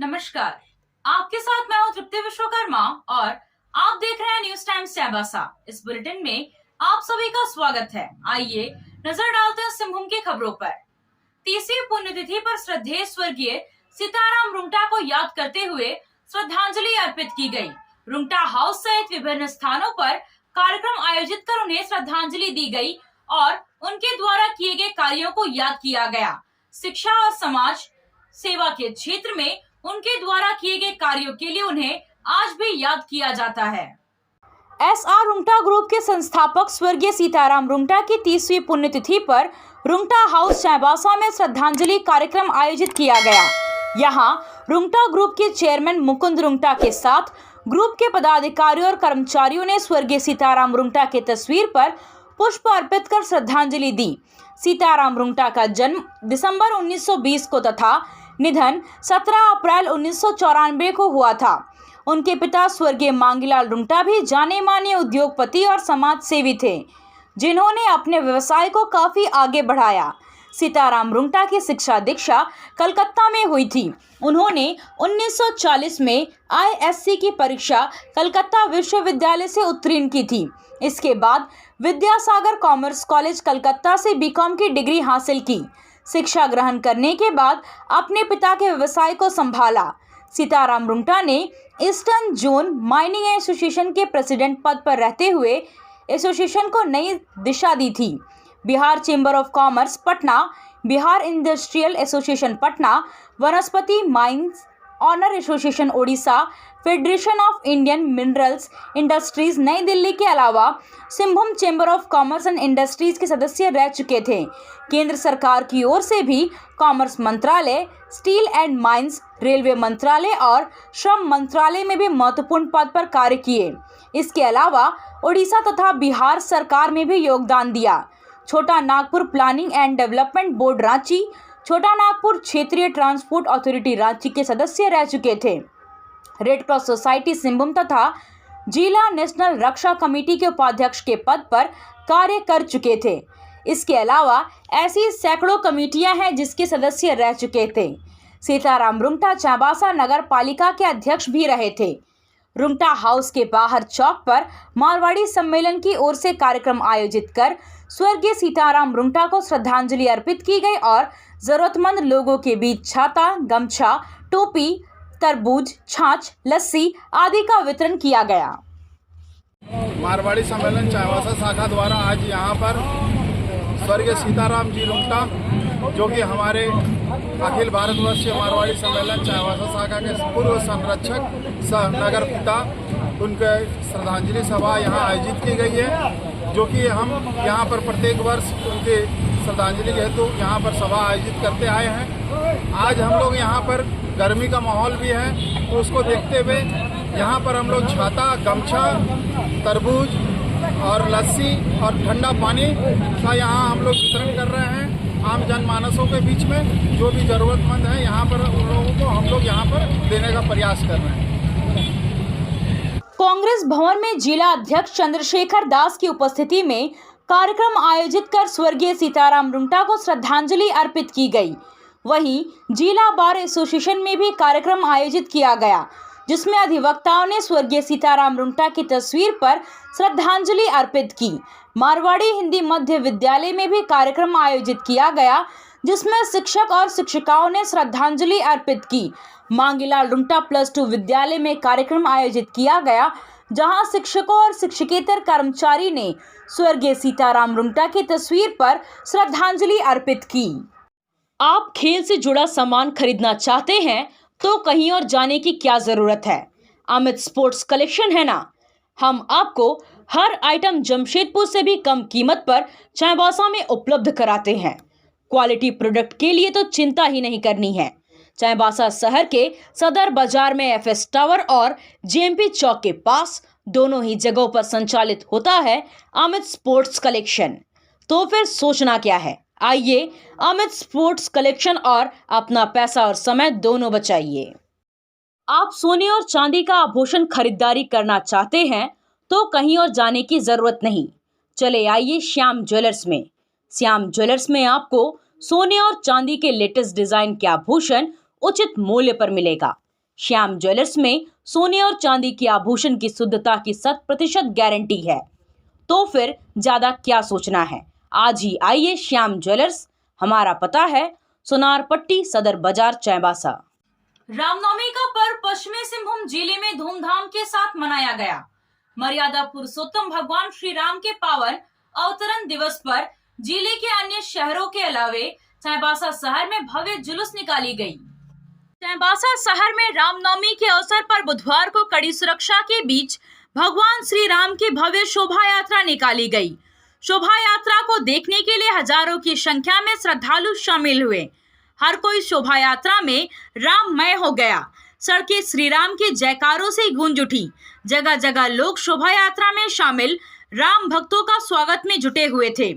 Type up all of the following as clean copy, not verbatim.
नमस्कार, आपके साथ मैं हूं तृप्ति विश्वकर्मा और आप देख रहे हैं न्यूज टाइम्स चाईबासा। इस बुलेटिन में आप सभी का स्वागत है। आइए नजर डालते हैं सिंहभूम की खबरों पर। 30वीं पुण्यतिथि पर श्रद्धेय स्वर्गीय सीताराम रुंगटा को याद करते हुए श्रद्धांजलि अर्पित की गई। रुंगटा हाउस सहित विभिन्न स्थानों पर कार्यक्रम आयोजित कर उन्हें श्रद्धांजलि दी गई और उनके द्वारा किए गए कार्यों को याद किया गया। शिक्षा और समाज सेवा के क्षेत्र में उनके द्वारा किए गए कार्यों के लिए उन्हें आज भी याद किया जाता है। एस.आर. रुंगटा ग्रुप के संस्थापक स्वर्गीय सीताराम रुंगटा की 30वीं पुण्यतिथि पर रुंगटा हाउस चाईबासा में श्रद्धांजलि कार्यक्रम आयोजित किया गया। यहां रुंगटा ग्रुप के चेयरमैन मुकुंद रुंगटा के साथ ग्रुप के पदाधिकारियों और कर्मचारियों ने स्वर्गीय सीताराम रुंगटा की तस्वीर पर पुष्प अर्पित कर श्रद्धांजलि दी। सीताराम रुंगटा का जन्म दिसंबर 1920 को तथा निधन 17 अप्रैल 1994 को हुआ था। उनके पिता स्वर्गीय मांगीलाल रुंगटा भी जाने माने उद्योगपति और समाज सेवी थे, जिन्होंने अपने व्यवसाय को काफी आगे बढ़ाया। सीताराम रुंगटा की शिक्षा दीक्षा कलकत्ता में हुई थी। उन्होंने 1940 में ISC की परीक्षा कलकत्ता विश्वविद्यालय से उत्तीर्ण की थी। इसके बाद विद्यासागर कॉमर्स कॉलेज कलकत्ता से B.Com की डिग्री हासिल की। शिक्षा ग्रहण करने के बाद अपने पिता के व्यवसाय को संभाला। सीताराम रुंगटा ने ईस्टर्न जोन माइनिंग एसोसिएशन के प्रेसिडेंट पद पर रहते हुए एसोसिएशन को नई दिशा दी थी। Bihar chamber of commerce Patna, Bihar industrial association Patna, वनस्पति mines owner association Odisha, federation of Indian minerals industries नई दिल्ली के अलावा Singhbhum chamber of commerce and industries के सदस्य रह चुके थे। केंद्र सरकार की ओर से भी कॉमर्स मंत्रालय, स्टील एंड माइंस, रेलवे मंत्रालय और श्रम मंत्रालय में भी महत्वपूर्ण पद पर कार्य किए। इसके अलावा ओडिशा तथा बिहार सरकार में भी योगदान दिया। छोटा Nagpur planning and development board Ranchi, छोटा नागपुर क्षेत्रीय ट्रांसपोर्ट अथॉरिटी रांची के सदस्य रह चुके थे। रेड क्रॉस सोसाइटी सिंहभूम तथा जिला नेशनल रक्षा कमेटी के उपाध्यक्ष के पद पर कार्य कर चुके थे। इसके अलावा ऐसी सैकड़ों कमेटियां हैं जिसके सदस्य रह चुके थे। सीताराम रुंगटा चाईबासा नगर पालिका के अध्यक्ष भी रहे थे। रुंगटा हाउस के बाहर चौक पर मारवाड़ी सम्मेलन की ओर से कार्यक्रम आयोजित कर स्वर्गीय सीताराम रुंगटा को श्रद्धांजलि अर्पित की गई और जरूरतमंद लोगों के बीच छाता, गमछा, टोपी, तरबूज, छाछ, लस्सी आदि का वितरण किया गया। मारवाड़ी सम्मेलन चाईबासा शाखा द्वारा आज यहाँ पर स्वर्गीय सीताराम जी रुंगटा, जो कि हमारे अखिल भारतवर्षीय मारवाड़ी सम्मेलन चाईबासा शाखा के पूर्व संरक्षक सह नगर पिता, उनके श्रद्धांजलि सभा यहाँ आयोजित की गई है, जो कि हम यहाँ पर प्रत्येक वर्ष उनके श्रद्धांजलि हेतु यहाँ पर सभा आयोजित करते आए हैं। आज हम लोग यहाँ पर गर्मी का माहौल भी है, तो उसको देखते हुए यहाँ पर हम लोग छाता, गमछा, तरबूज और लस्सी और ठंडा पानी का यहाँ हम लोग वितरण कर रहे हैं आम जनमानसों के बीच में। जो भी जरूरतमंद है यहाँ पर उन लोगों को हम लोग यहाँ पर देने का प्रयास कर रहे हैं। कांग्रेस भवन में जिला अध्यक्ष चंद्रशेखर दास की उपस्थिति में कार्यक्रम आयोजित कर स्वर्गीय सीताराम रुंगटा को श्रद्धांजलि अर्पित की गई। वहीं जिला बार एसोसिएशन में भी कार्यक्रम आयोजित किया गया, जिसमें अधिवक्ताओं ने स्वर्गीय सीताराम रुंगटा की तस्वीर पर श्रद्धांजलि अर्पित की। मारवाड़ी हिंदी मध्य विद्यालय में भी कार्यक्रम आयोजित किया गया, जिसमें शिक्षक और शिक्षिकाओं ने श्रद्धांजलि अर्पित की। मांगीलाल रुंगटा +2 विद्यालय में कार्यक्रम आयोजित किया गया, जहां शिक्षकों और शिक्षकेतर कर्मचारी ने स्वर्गीय सीताराम रुंगटा की तस्वीर पर श्रद्धांजलि अर्पित की। आप खेल से जुड़ा सामान खरीदना चाहते हैं तो कहीं और जाने की क्या जरूरत है। अमित स्पोर्ट्स कलेक्शन है ना। हम आपको हर आइटम जमशेदपुर से भी कम कीमत पर चाईबासा में उपलब्ध कराते हैं। क्वालिटी प्रोडक्ट के लिए तो चिंता ही नहीं करनी है। चाईबासा शहर के सदर बाजार में FS टावर और JMP चौक के पास दोनों ही जगहों पर संचालित होता है अमित स्पोर्ट्स कलेक्शन। तो फिर सोचना क्या है, आइए अमित स्पोर्ट्स कलेक्शन और अपना पैसा और समय दोनों बचाइए। आप सोने और चांदी का आभूषण खरीदारी करना चाहते हैं तो कहीं और जाने की जरूरत नहीं। चले आइए श्याम ज्वेलर्स में। श्याम ज्वेलर्स में आपको सोने और चांदी के लेटेस्ट डिजाइन के आभूषण उचित मूल्य पर मिलेगा। श्याम ज्वेलर्स में सोने और चांदी के आभूषण की शुद्धता की 100% गारंटी है। तो फिर ज्यादा क्या सोचना है, आज ही आइए श्याम ज्वेलर्स। हमारा पता है सोनारपट्टी सदर बाजार चाईबासा। रामनवमी का पर्व पश्चिमी सिंहभूम जिले में धूमधाम के साथ मनाया गया। मर्यादा पुरुषोत्तम भगवान श्री राम के पावन अवतरण दिवस पर जिले के अन्य शहरों के अलावे चाईबासा शहर में भव्य जुलूस निकाली गई। चाईबासा शहर में रामनवमी के अवसर पर बुधवार को कड़ी सुरक्षा के बीच भगवान श्री राम की भव्य शोभा यात्रा निकाली गई। शोभा यात्रा को देखने के लिए हजारों की संख्या में श्रद्धालु शामिल हुए। हर कोई शोभा यात्रा में राममय हो गया। सड़कें श्री राम के जयकारों से गूंज उठी। जगह जगह लोग शोभा यात्रा में शामिल राम भक्तों का स्वागत में जुटे हुए थे।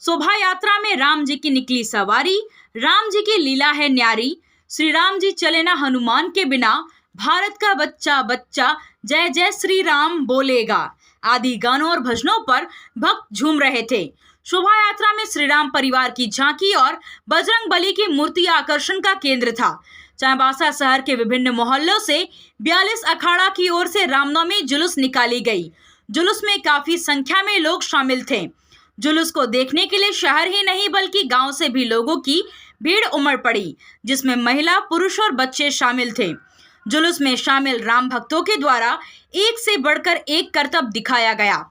शोभा यात्रा में राम जी की निकली सवारी, राम जी की लीला है न्यारी, श्री राम जी चले ना हनुमान के बिना, भारत का बच्चा बच्चा जय जय श्री राम बोलेगा आदि गानों और भजनों पर भक्त झूम रहे थे। शोभा यात्रा में श्री राम परिवार की झांकी और बजरंग बली की मूर्ति आकर्षण का केंद्र था। चाईबासा शहर के विभिन्न मोहल्लों से 42 अखाड़ा की ओर से रामनवमी जुलूस निकाली गई। जुलूस में काफी संख्या में लोग शामिल थे। जुलूस को देखने के लिए शहर ही नहीं बल्कि गांव से भी लोगों की भीड़ उमड़ पड़ी, जिसमें महिला, पुरुष और बच्चे शामिल थे। जुलूस में शामिल राम भक्तों के द्वारा एक से बढ़कर एक करतब दिखाया गया।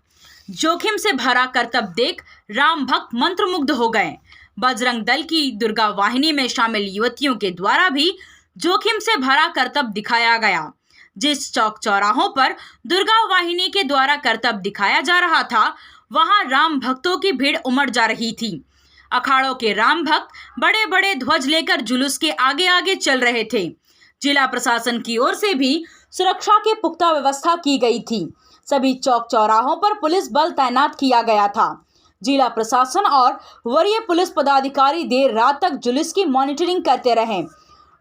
जोखिम से भरा करतब देख राम भक्त मंत्रमुग्ध हो गए। बजरंग दल की दुर्गा वाहिनी में शामिल युवतियों के द्वारा भी जोखिम से भरा करतब दिखाया गया। जिस चौक चौराहों पर दुर्गा वाहिनी के द्वारा करतब दिखाया जा रहा था, वहां राम भक्तों की भीड़ उमड़ जा रही थी। अखाड़ों के राम भक्त बड़े बड़े ध्वज लेकर जुलूस के आगे आगे चल रहे थे। जिला प्रशासन की ओर से भी सुरक्षा की पुख्ता व्यवस्था की गई थी। सभी चौक चौराहों पर पुलिस बल तैनात किया गया था। जिला प्रशासन और वरीय पुलिस पदाधिकारी देर रात तक जुलूस की मॉनिटरिंग करते रहे।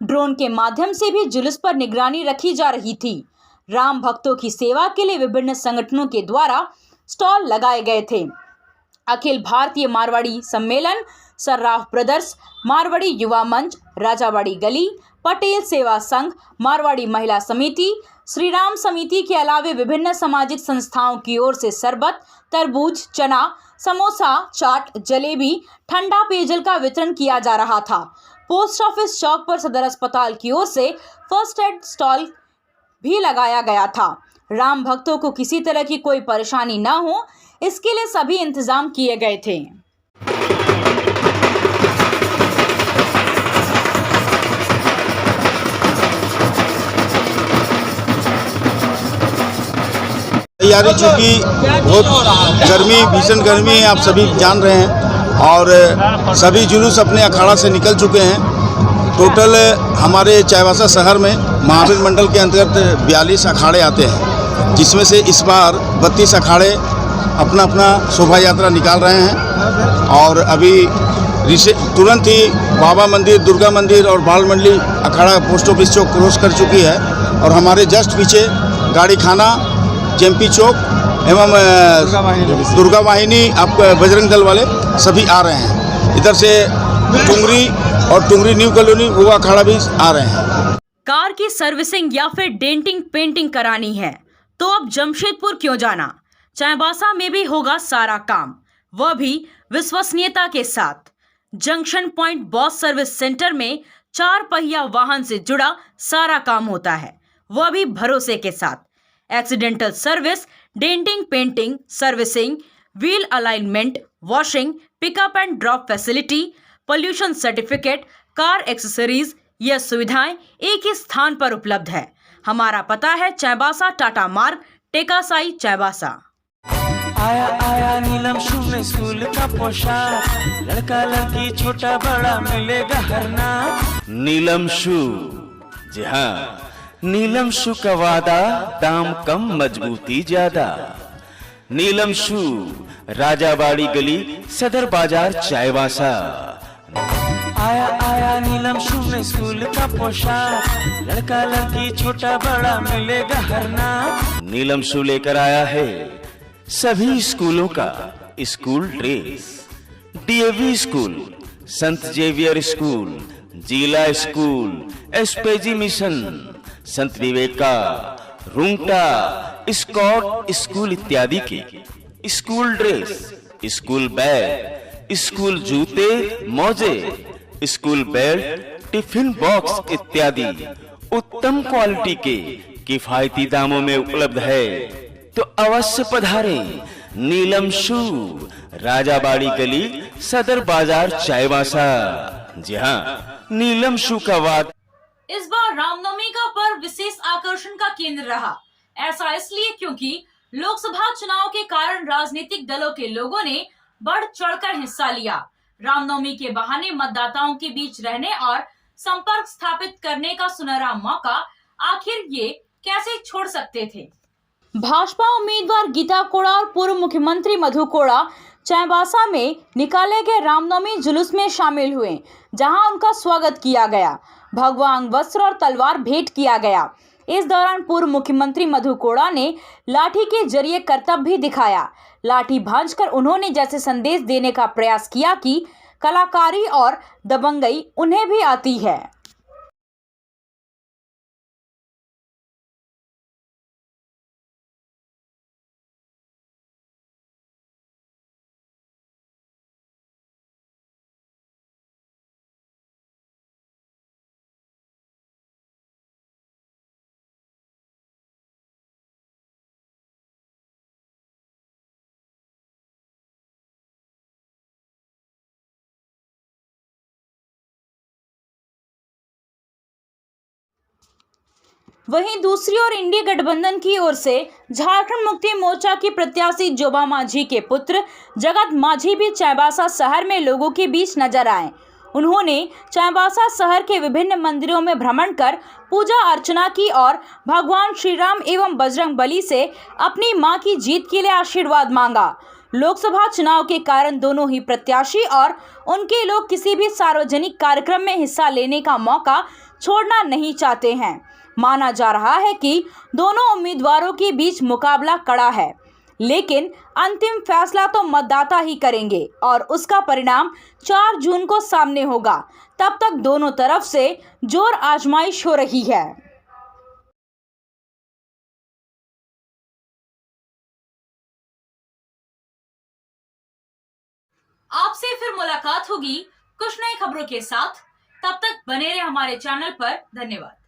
ड्रोन के माध्यम से भी जुलूस पर निगरानी रखी जा रही थी। राम भक्तों की सेवा के लिए विभिन्न संगठनों के द्वारा स्टॉल लगाए गए थे। अखिल भारतीय मारवाड़ी सम्मेलन, सर्राफ ब्रदर्स, मारवाड़ी युवा मंच, राजावाड़ी गली, पटेल सेवा संघ, मारवाड़ी महिला समिति, श्री राम समिति के अलावे विभिन्न सामाजिक संस्थाओं की ओर से शरबत, तरबूज, चना, समोसा, चाट, जलेबी, ठंडा पेयजल का वितरण किया जा रहा था। पोस्ट ऑफिस चौक पर सदर अस्पताल की ओर से फर्स्ट एड स्टॉल भी लगाया गया था। राम भक्तों को किसी तरह की कोई परेशानी न हो, इसके लिए सभी इंतजाम किए गए थे। तैयारी चूँकि बहुत गर्मी, भीषण गर्मी है, आप सभी जान रहे हैं, और सभी जुलूस अपने अखाड़ा से निकल चुके हैं। टोटल हमारे चाईबासा शहर में महावीर मंडल के अंतर्गत 42 अखाड़े आते हैं, जिसमें से इस बार 32 अखाड़े अपना अपना शोभा यात्रा निकाल रहे हैं। और अभी तुरंत ही बाबा मंदिर, दुर्गा मंदिर और बाल मंडली अखाड़ा पोस्ट ऑफिस चौक क्रॉस कर चुकी है। और हमारे जस्ट पीछे गाड़ी खाना, जेएमपी चौक एवं दुर्गा वाहिनी, आप बजरंग दल वाले सभी आ रहे हैं। इधर से टुंगरी और टुंगरी न्यू कॉलोनी वो अखाड़ा भी आ रहे हैं। कार की सर्विसिंग या फिर डेंटिंग पेंटिंग करानी है तो अब जमशेदपुर क्यों जाना। चाईबासा में भी होगा सारा काम, वह भी विश्वसनीयता के साथ। Junction point boss service centre में 4 पहिया वाहन से जुड़ा सारा काम होता है, वह भी भरोसे के साथ। Accidental service, denting painting, servicing, wheel alignment, washing, pickup and drop facility, pollution certificate, car accessories, यह सुविधाएं एक ही स्थान पर उपलब्ध है। हमारा पता है चाईबासा टाटा मार्ग, टेकासाई, चाईबासा। आया आया नीलम शू स्कूल का पोशाक, लड़का लड़की छोटा बड़ा मिलेगा हर नाम। नीलम शू, जी हाँ, नीलम शू का वादा, दाम कम मजबूती ज्यादा। नीलम शू, राजावाड़ी गली, सदर बाजार, चाईबासा। आया आया नीलम शू स्कूल का पोशाक, लड़का लड़की छोटा बड़ा मिलेगा हर नाम। नीलम शू लेकर आया है सभी स्कूलों का स्कूल ड्रेस। डीएवी स्कूल, संत जेवियर स्कूल, जिला स्कूल, एसपीजी मिशन, संत विवेका, रुंगटा, स्कॉट स्कूल इत्यादि के school dress, school bag, school जूते, मोजे, स्कूल बेल्ट, टिफिन बॉक्स इत्यादि उत्तम क्वालिटी के किफायती दामों में उपलब्ध है। तो अवश्य पधारें नीलम शू, राजाबाड़ी गली, सदर बाजार, चाईबासा। जी हाँ, नीलम शू का वाद इस बार रामनवमी का पर्व विशेष आकर्षण का केंद्र रहा। ऐसा इसलिए क्योंकि लोकसभा चुनाव के कारण राजनीतिक दलों के लोगों ने बढ़ चढ़कर हिस्सा लिया। रामनवमी के बहाने मतदाताओं के बीच रहने और संपर्क स्थापित करने का सुनहरा मौका आखिर ये कैसे छोड़ सकते थे। भाजपा उम्मीदवार गीता कोड़ा और पूर्व मुख्यमंत्री मधु कोड़ा चाईबासा में निकाले गए रामनवमी जुलूस में शामिल हुए, जहां उनका स्वागत किया गया। भगवा अंग वस्त्र और तलवार भेंट किया गया। इस दौरान पूर्व मुख्यमंत्री मधु कोड़ा ने लाठी के जरिए करतब भी दिखाया। लाठी भांजकर उन्होंने जैसे संदेश देने का प्रयास किया कि कलाकारी और दबंगई उन्हें भी आती है। वहीं दूसरी ओर इंडिया गठबंधन की ओर से झारखंड मुक्ति मोर्चा की प्रत्याशी जोबा मांझी के पुत्र जगत मांझी भी चाईबासा शहर में लोगों के बीच नजर आए। उन्होंने चाईबासा शहर के विभिन्न मंदिरों में भ्रमण कर पूजा अर्चना की और भगवान श्री राम एवं बजरंग बली से अपनी मां की जीत के लिए आशीर्वाद मांगा। लोकसभा चुनाव के कारण दोनों ही प्रत्याशी और उनके लोग किसी भी सार्वजनिक कार्यक्रम में हिस्सा लेने का मौका छोड़ना नहीं चाहते हैं। माना जा रहा है कि दोनों उम्मीदवारों के बीच मुकाबला कड़ा है, लेकिन अंतिम फैसला तो मतदाता ही करेंगे और उसका परिणाम 4 जून को सामने होगा। तब तक दोनों तरफ से जोर आजमाइश हो रही है। आपसे फिर मुलाकात होगी कुछ नई खबरों के साथ। तब तक बने रहे हमारे चैनल पर। धन्यवाद।